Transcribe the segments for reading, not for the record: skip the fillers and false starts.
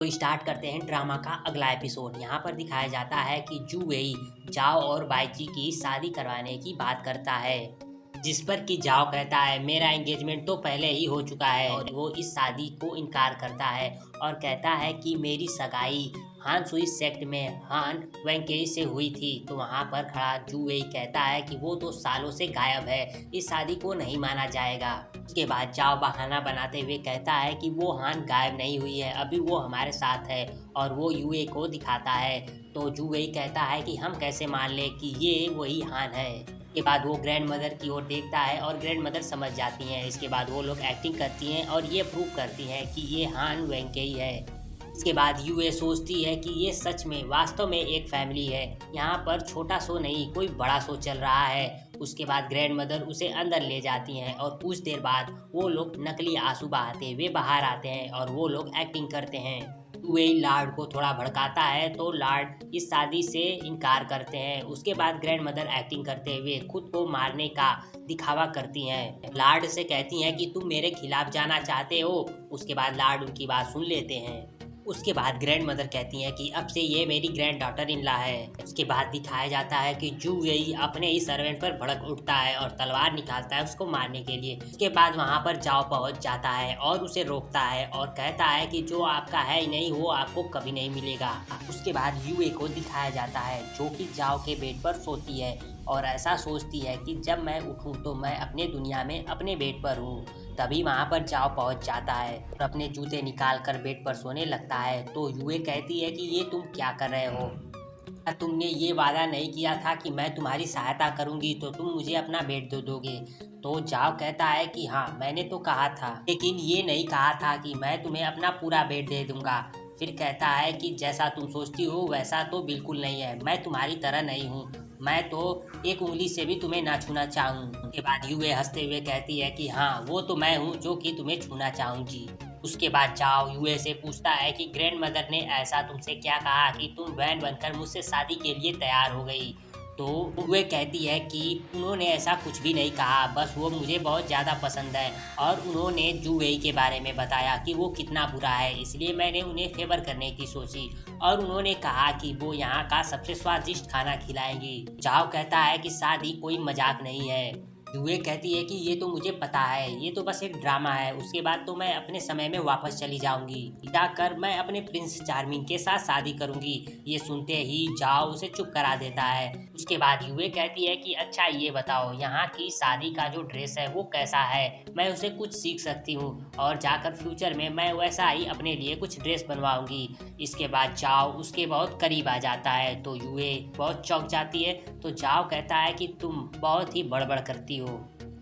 तो स्टार्ट करते हैं ड्रामा का अगला एपिसोड। यहाँ पर दिखाया जाता है कि जू वेई जाओ और बाइची की शादी करवाने की बात करता है, जिस पर कि जाओ कहता है मेरा एंगेजमेंट तो पहले ही हो चुका है और वो इस शादी को इनकार करता है और कहता है कि मेरी सगाई हान सुई सेक्ट में हान वेंकेई से हुई थी। तो वहाँ पर खड़ा जू वेई कहता है कि वो तो सालों से गायब है, इस शादी को नहीं माना जाएगा। उसके बाद जाओ बहाना बनाते हुए कहता है कि वो हान गायब नहीं हुई है, अभी वो हमारे साथ है और वो यूए को दिखाता है। तो जू वेई कहता है कि हम कैसे मान ले कि ये वही हान है। के बाद वो ग्रैंड मदर की ओर देखता है और ग्रैंड मदर समझ जाती हैं। इसके बाद वो लोग एक्टिंग करती हैं और ये प्रूव करती हैं कि ये हान वेंकेई है। इसके बाद यूए सोचती है कि ये सच में वास्तव में एक फैमिली है, यहाँ पर छोटा शो नहीं कोई बड़ा शो चल रहा है। उसके बाद ग्रैंड मदर उसे अंदर ले जाती हैं और कुछ देर बाद वो लोग नकली आंसू बहाते हुए बाहर आते हैं और वो लोग एक्टिंग करते हैं। वे लॉर्ड को थोड़ा भड़काता है तो लॉर्ड इस शादी से इनकार करते हैं। उसके बाद ग्रैंड मदर एक्टिंग करते हुए खुद को मारने का दिखावा करती हैं। लॉर्ड से कहती हैं कि तुम मेरे खिलाफ जाना चाहते हो। उसके बाद लॉर्ड उनकी बात सुन लेते हैं। उसके बाद ग्रैंड मदर कहती हैं कि अब से ये मेरी ग्रैंड डॉटर इन लॉ है। उसके बाद दिखाया जाता है कि जू वेई अपने ही सर्वेंट पर भड़क उठता है और तलवार निकालता है उसको मारने के लिए। उसके बाद वहाँ पर जाओ पहुँच जाता है और उसे रोकता है और कहता है कि जो आपका है ही नहीं वो आपको कभी नहीं मिलेगा। उसके बाद यूए को दिखाया जाता है जो कि जाओ के बेड पर सोती है और ऐसा सोचती है कि जब मैं उठूं तो मैं अपने दुनिया में अपने बेड पर हूँ। तभी वहाँ पर जाओ पहुँच जाता है और अपने जूते निकाल कर बेड पर सोने लगता है। तो यूए कहती है कि ये तुम क्या कर रहे हो, क्या तुमने ये वादा नहीं किया था कि मैं तुम्हारी सहायता करूंगी तो तुम मुझे अपना बेड दे दोगे। तो जाओ कहता है कि हाँ मैंने तो कहा था, लेकिन ये नहीं कहा था कि मैं तुम्हें अपना पूरा बेड दे दूंगा। फिर कहता है कि जैसा तुम सोचती हो वैसा तो बिल्कुल नहीं है, मैं तुम्हारी तरह नहीं हूँ, मैं तो एक उंगली से भी तुम्हें ना छूना चाहूँ। उसके बाद यूए हंसते हुए कहती है कि हाँ वो तो मैं हूँ जो कि तुम्हें छूना चाहूँगी। उसके बाद जाओ यूए से पूछता है कि ग्रैंड मदर ने ऐसा तुमसे क्या कहा कि तुम वैन बनकर मुझसे शादी के लिए तैयार हो गई। तो वे कहती है कि उन्होंने ऐसा कुछ भी नहीं कहा, बस वो मुझे बहुत ज़्यादा पसंद है और उन्होंने जू वेई के बारे में बताया कि वो कितना बुरा है, इसलिए मैंने उन्हें फेवर करने की सोची और उन्होंने कहा कि वो यहाँ का सबसे स्वादिष्ट खाना खिलाएंगी। जाओ कहता है कि शादी कोई मजाक नहीं है। यूए कहती है कि ये तो मुझे पता है, ये तो बस एक ड्रामा है, उसके बाद तो मैं अपने समय में वापस चली जाऊंगी, जाकर मैं अपने प्रिंस चार्मिंग के साथ शादी करूंगी। ये सुनते ही जाओ उसे चुप करा देता है। उसके बाद यूए कहती है कि अच्छा ये बताओ यहाँ की शादी का जो ड्रेस है वो कैसा है, मैं उसे कुछ सीख सकती हूँ और जाकर फ्यूचर में मैं वैसा ही अपने लिए कुछ ड्रेस बनवाऊंगी। इसके बाद जाओ उसके बहुत करीब आ जाता है तो यूए बहुत चौंक जाती है। तो जाओ कहता है कि तुम बहुत ही बड़बड़ करती हो।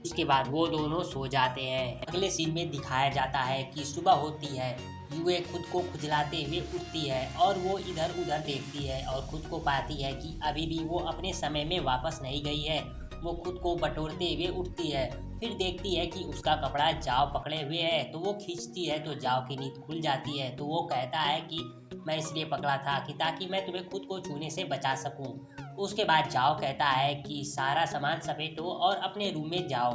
उसके बाद वो दोनों सो जाते हैं। अगले सीन में दिखाया जाता है कि सुबह होती है, यूए खुद को खुजलाते हुए उठती है और वो इधर उधर देखती है और खुद को पाती है कि अभी भी वो अपने समय में वापस नहीं गई है। वो खुद को बटोरते हुए उठती है, फिर देखती है कि उसका कपड़ा जाओ पकड़े हुए है तो वो खींचती है तो जाओ की नींद खुल जाती है। तो वो कहता है कि मैं इसलिए पकड़ा था कि ताकि मैं तुम्हें खुद को छूने से बचा सकूं। उसके बाद जाओ कहता है कि सारा सामान समेटो और अपने रूम में जाओ,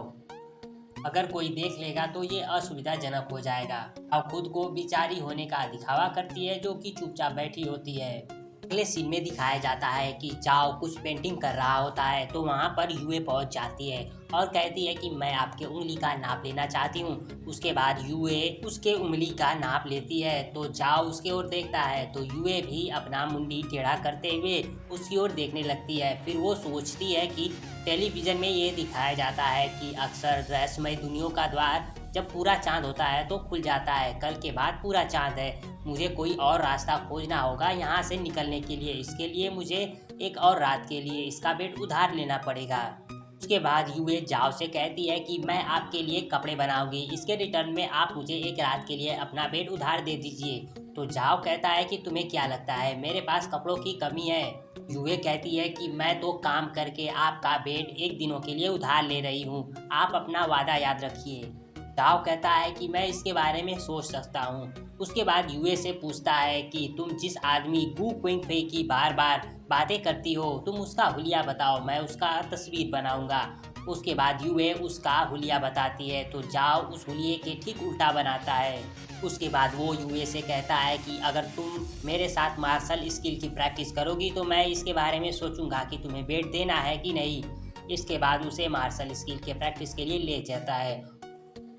अगर कोई देख लेगा तो ये असुविधाजनक हो जाएगा। अब खुद को बिचारी होने का दिखावा करती है जो कि चुपचाप बैठी होती है। अगले सीन में दिखाया जाता है कि जाओ कुछ पेंटिंग कर रहा होता है तो वहाँ पर यूए पहुँच जाती है और कहती है कि मैं आपके उंगली का नाप लेना चाहती हूँ। उसके बाद यूए उसके उंगली का नाप लेती है तो जाओ उसके ओर देखता है तो यूए भी अपना मुंडी टेढ़ा करते हुए उसकी ओर देखने लगती है। फिर वो सोचती है कि टेलीविज़न में ये दिखाया जाता है कि अक्सर रहस्यमय दुनियाओं का द्वार जब पूरा चांद होता है तो खुल जाता है, कल के बाद पूरा चांद है, मुझे कोई और रास्ता खोजना होगा यहाँ से निकलने के लिए, इसके लिए मुझे एक और रात के लिए इसका बेड उधार लेना पड़ेगा। उसके बाद यूए जाओ से कहती है कि मैं आपके लिए कपड़े बनाऊंगी, इसके रिटर्न में आप मुझे एक रात के लिए अपना बेड उधार दे दीजिए। तो जाओ कहता है कि तुम्हें क्या लगता है मेरे पास कपड़ों की कमी है। यूए कहती है कि मैं तो काम करके आपका बेड एक दिनों के लिए उधार ले रही हूँ, आप अपना वादा याद रखिए। जाओ कहता है कि मैं इसके बारे में सोच सकता हूँ। उसके बाद यूए से पूछता है कि तुम जिस आदमी गू क्विंग फे की बार बार बातें करती हो तुम उसका हुलिया बताओ, मैं उसका तस्वीर बनाऊंगा उसके बाद यूए उसका हुलिया बताती है तो जाओ उस हुलिये के ठीक उल्टा बनाता है। उसके बाद वो यूए से कहता है कि अगर तुम मेरे साथ मार्शल स्किल की प्रैक्टिस करोगी तो मैं इसके बारे में सोचूंगा कि तुम्हें बेट देना है कि नहीं। इसके बाद उसे मार्शल स्किल के प्रैक्टिस के लिए ले जाता है।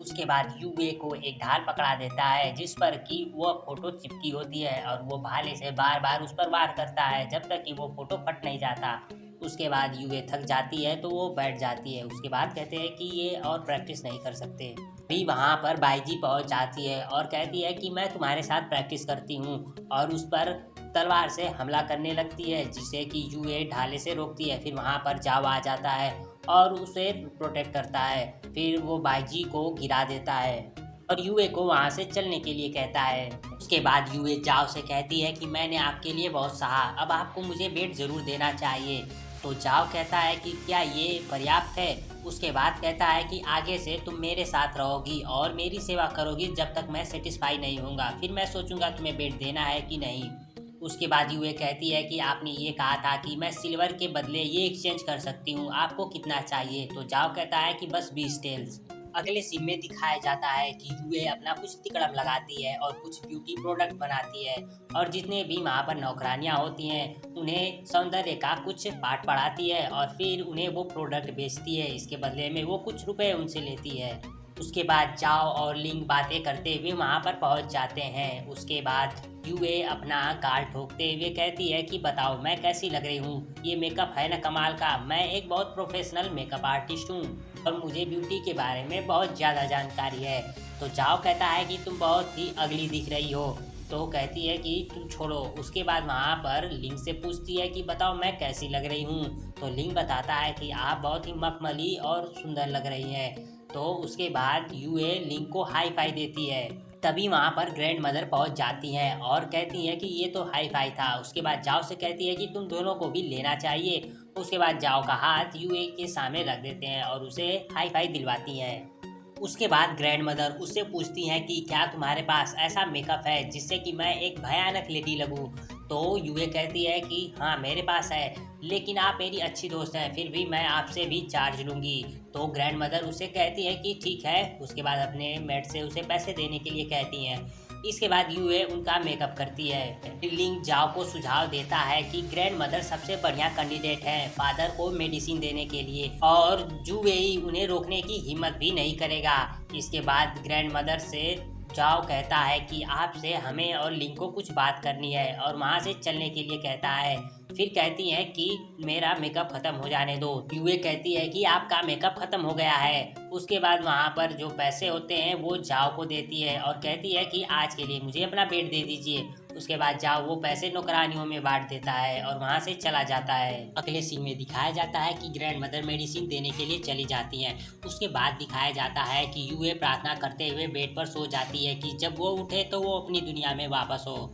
उसके बाद यूए को एक ढाल पकड़ा देता है जिस पर कि वो फोटो चिपकी होती है और वो भाले से बार बार उस पर वार करता है जब तक कि वो फोटो फट नहीं जाता। उसके बाद यूए थक जाती है तो वो बैठ जाती है। उसके बाद कहते हैं कि ये और प्रैक्टिस नहीं कर सकते। भी वहाँ पर बाईजी पहुँच जाती है और कहती है कि मैं तुम्हारे साथ प्रैक्टिस करती हूँ और उस पर तलवार से हमला करने लगती है जिसे कि यूए ढाले से रोकती है। फिर वहाँ पर जाओ आ जाता है और उसे प्रोटेक्ट करता है। फिर वो बाईजी को गिरा देता है और यूए को वहाँ से चलने के लिए कहता है। उसके बाद यूए जाओ से कहती है कि मैंने आपके लिए बहुत सहा, अब आपको मुझे बेट ज़रूर देना चाहिए। तो जाओ कहता है कि क्या ये पर्याप्त है। उसके बाद कहता है कि आगे से तुम मेरे साथ रहोगी और मेरी सेवा करोगी जब तक मैं सेटिस्फाई नहीं होऊंगा, फिर मैं सोचूंगा तुम्हें बेट देना है कि नहीं। उसके बाद यूए कहती है कि आपने ये कहा था कि मैं सिल्वर के बदले ये एक्सचेंज कर सकती हूँ, आपको कितना चाहिए। तो जाओ कहता है कि बस 20 टेल्स। अगले सीन में दिखाया जाता है कि यूए अपना कुछ तिकड़म लगाती है और कुछ ब्यूटी प्रोडक्ट बनाती है और जितने भी वहाँ पर नौकरानियाँ होती हैं उन्हें सौंदर्य का कुछ पाठ पढ़ाती है और फिर उन्हें वो प्रोडक्ट बेचती है। इसके बदले में वो कुछ रुपए उनसे लेती है। उसके बाद जाओ और लिंग बातें करते हुए वहाँ पर पहुँच जाते हैं। उसके बाद यूए अपना गाल ठोकते हुए कहती है कि बताओ मैं कैसी लग रही हूँ, ये मेकअप है ना कमाल का, मैं एक बहुत प्रोफेशनल मेकअप आर्टिस्ट हूँ और मुझे ब्यूटी के बारे में बहुत ज़्यादा जानकारी है। तो जाओ कहता है कि तुम बहुत ही अगली दिख रही हो। तो कहती है कि तुम छोड़ो। उसके बाद वहाँ पर लिंग से पूछती है कि बताओ मैं कैसी लग रही हूँ। तो लिंग बताता है कि आप बहुत ही मखमली और सुंदर लग रही हैं। तो उसके बाद यूए लिंग को हाई फाई देती है। तभी वहाँ पर ग्रैंड मदर पहुँच जाती हैं और कहती हैं कि ये तो हाई फाई था। उसके बाद जाओ से कहती है कि तुम दोनों को भी लेना चाहिए। उसके बाद जाओ का हाथ यूए के सामने रख देते हैं और उसे हाई फाई दिलवाती हैं। उसके बाद ग्रैंड मदर उससे पूछती हैं कि क्या तुम्हारे पास ऐसा मेकअप है जिससे कि मैं एक भयानक लेडी लगूं। तो यूए कहती है कि हाँ मेरे पास है, लेकिन आप मेरी अच्छी दोस्त हैं, फिर भी मैं आपसे भी चार्ज लूँगी। तो ग्रैंड मदर उससे कहती है कि ठीक है। उसके बाद अपने मेड से उसे पैसे देने के लिए कहती हैं। इसके बाद यूए उनका मेकअप करती है। लिंग जाओ को सुझाव देता है कि ग्रैंड मदर सबसे बढ़िया कैंडिडेट है फादर को मेडिसिन देने के लिए और जूवेई उन्हें रोकने की हिम्मत भी नहीं करेगा। इसके बाद ग्रैंड मदर से जाओ कहता है कि आपसे हमें और लिंग को कुछ बात करनी है और वहाँ से चलने के लिए कहता है। फिर कहती है कि मेरा मेकअप खत्म हो जाने दो। यूए कहती है कि आपका मेकअप खत्म हो गया है। उसके बाद वहाँ पर जो पैसे होते हैं वो जाओ को देती है और कहती है कि आज के लिए मुझे अपना बेड दे दीजिए। उसके बाद जाओ वो पैसे नौकरानियों में बांट देता है और वहाँ से चला जाता है। अगले सीन में दिखाया जाता है कि ग्रैंड मदर मेडिसिन देने के लिए चली जाती हैं। उसके बाद दिखाया जाता है कि यूए प्रार्थना करते हुए बेड पर सो जाती है कि जब वो उठे तो वो अपनी दुनिया में वापस हो।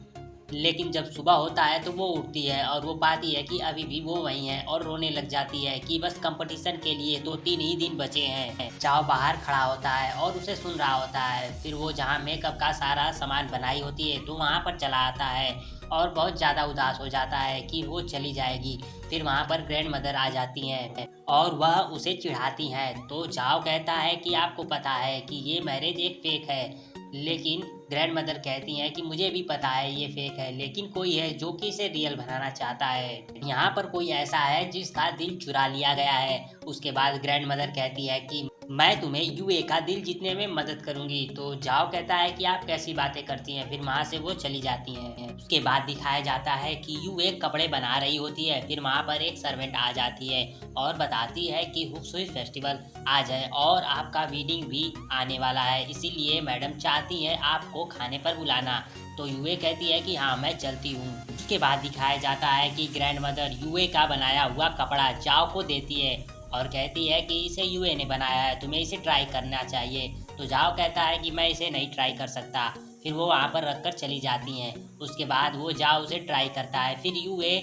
लेकिन जब सुबह होता है तो वो उठती है और वो पाती है कि अभी भी वो वहीं है और रोने लग जाती है कि बस कंपटीशन के लिए तो 3 ही दिन बचे हैं। चाओ बाहर खड़ा होता है और उसे सुन रहा होता है। फिर वो जहाँ मेकअप का सारा सामान बनाई होती है तो वहाँ पर चला आता है और बहुत ज़्यादा उदास हो जाता है कि वो चली जाएगी। फिर वहाँ पर ग्रैंड मदर आ जाती हैं और वह उसे चिढ़ाती हैं। तो जाओ कहता है कि आपको पता है कि ये मैरिज एक फेक है। लेकिन ग्रैंड मदर कहती हैं कि मुझे भी पता है ये फेक है, लेकिन कोई है जो कि इसे रियल बनाना चाहता है। यहाँ पर कोई ऐसा है जिसका दिल चुरा लिया गया है। उसके बाद ग्रैंड मदर कहती है कि मैं तुम्हें यूए का दिल जीतने में मदद करूंगी। तो जाओ कहता है कि आप कैसी बातें करती हैं। फिर वहाँ से वो चली जाती हैं। उसके बाद दिखाया जाता है कि यूए कपड़े बना रही होती है। फिर वहाँ पर एक सर्वेंट आ जाती है और बताती है कि हुक्सुई फेस्टिवल आ जाए और आपका वेडिंग भी आने वाला है, इसीलिए मैडम चाहती है आपको खाने पर बुलाना। तो यूए कहती है कि हाँ मैं चलती हूँ। उसके बाद दिखाया जाता है कि ग्रैंड मदर यूए का बनाया हुआ कपड़ा जाओ को देती है और कहती है कि इसे यूए ने बनाया है, तुम्हें इसे ट्राई करना चाहिए। तो जाओ कहता है कि मैं इसे नहीं ट्राई कर सकता। फिर वो वहाँ पर रखकर चली जाती हैं। उसके बाद वो जाओ उसे ट्राई करता है। फिर यूए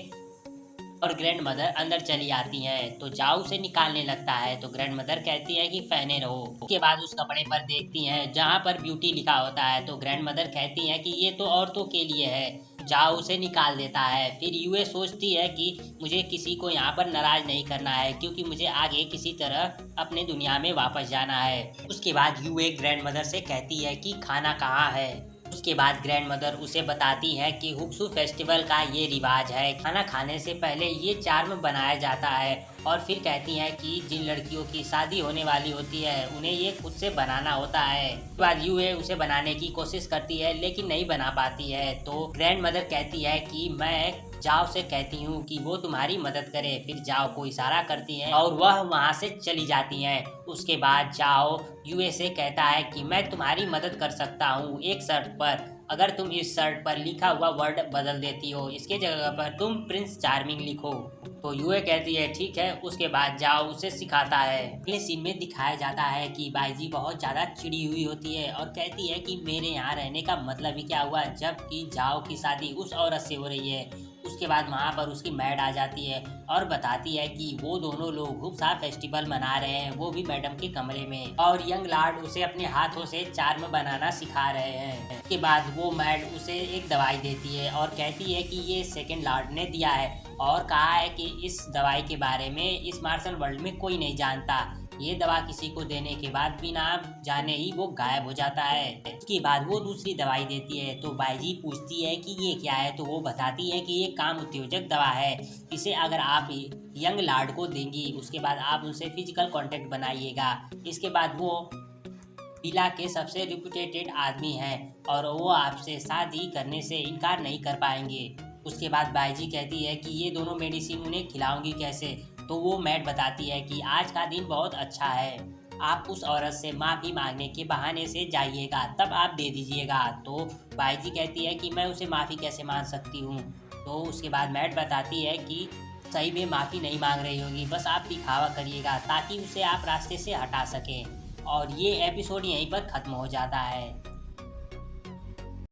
और ग्रैंड मदर अंदर चली आती हैं। तो जाओ उसे निकालने लगता है। तो ग्रैंड मदर कहती है कि पहने रहो। उसके बाद उस कपड़े पर देखती हैं जहाँ पर ब्यूटी लिखा होता है। तो ग्रैंड मदर कहती हैं कि ये तो औरतों के लिए है, जाओ उसे निकाल देता है। फिर यूए सोचती है कि मुझे किसी को यहाँ पर नाराज नहीं करना है, क्योंकि मुझे आगे किसी तरह अपने दुनिया में वापस जाना है। उसके बाद यूए ग्रैंड मदर से कहती है कि खाना कहाँ है। उसके बाद ग्रैंड मदर उसे बताती है कि हुक्सू फेस्टिवल का ये रिवाज है, खाना खाने से पहले ये चार्म बनाया जाता है। और फिर कहती हैं कि जिन लड़कियों की शादी होने वाली होती है उन्हें ये खुद से बनाना होता है। उसके बाद यूए उसे बनाने की कोशिश करती है लेकिन नहीं बना पाती है। तो ग्रैंड मदर कहती है कि मैं जाओ से कहती हूँ कि वो तुम्हारी मदद करे। फिर जाओ को इशारा करती है और वह वहाँ से चली जाती हैं। उसके बाद जाओ यूए से कहता है कि मैं तुम्हारी मदद कर सकता हूँ एक शर्त पर, अगर तुम इस शर्ट पर लिखा हुआ वर्ड बदल देती हो, इसके जगह पर तुम प्रिंस चार्मिंग लिखो। तो यूए कहती है ठीक है। उसके बाद जाओ उसे सिखाता है। अगले सीन में दिखाया जाता है कि बाईजी बहुत ज़्यादा चिड़ी हुई होती है और कहती है कि मेरे यहाँ रहने का मतलब ही क्या हुआ, जबकि जाओ की शादी उस औरत से हो रही है। उसके बाद वहाँ पर उसकी मैड आ जाती है और बताती है कि वो दोनों लोग हुक्सा फेस्टिवल मना रहे हैं, वो भी मैडम के कमरे में, और यंग लॉर्ड उसे अपने हाथों से चार्म बनाना सिखा रहे हैं। उसके बाद वो मैड उसे एक दवाई देती है और कहती है कि ये सेकंड लॉर्ड ने दिया है और कहा है कि इस दवाई के बारे में इस मार्शल वर्ल्ड में कोई नहीं जानता। ये दवा किसी को देने के बाद बिना जाने ही वो गायब हो जाता है। उसके बाद वो दूसरी दवाई देती है। तो बाईजी पूछती है कि ये क्या है, तो वो बताती है कि ये काम उत्तेजक दवा है, इसे अगर आप यंग लॉर्ड को देंगी उसके बाद आप उनसे फिजिकल कांटेक्ट बनाइएगा। इसके बाद वो विला के सबसे रिप्यूटेटेड आदमी हैं और वो आपसे शादी करने से इनकार नहीं कर पाएंगे। उसके बाद बाईजी कहती है कि ये दोनों मेडिसिन उन्हें खिलाऊंगी कैसे। तो वो मैट बताती है कि आज का दिन बहुत अच्छा है, आप उस औरत से माफ़ी मांगने के बहाने से जाइएगा, तब आप दे दीजिएगा। तो बाईजी कहती है कि मैं उसे माफ़ी कैसे मांग सकती हूँ। तो उसके बाद मैट बताती है कि सही में माफ़ी नहीं मांग रही होगी, बस आप दिखावा करिएगा ताकि उसे आप रास्ते से हटा सकें। और ये एपिसोड यहीं पर ख़त्म हो जाता है।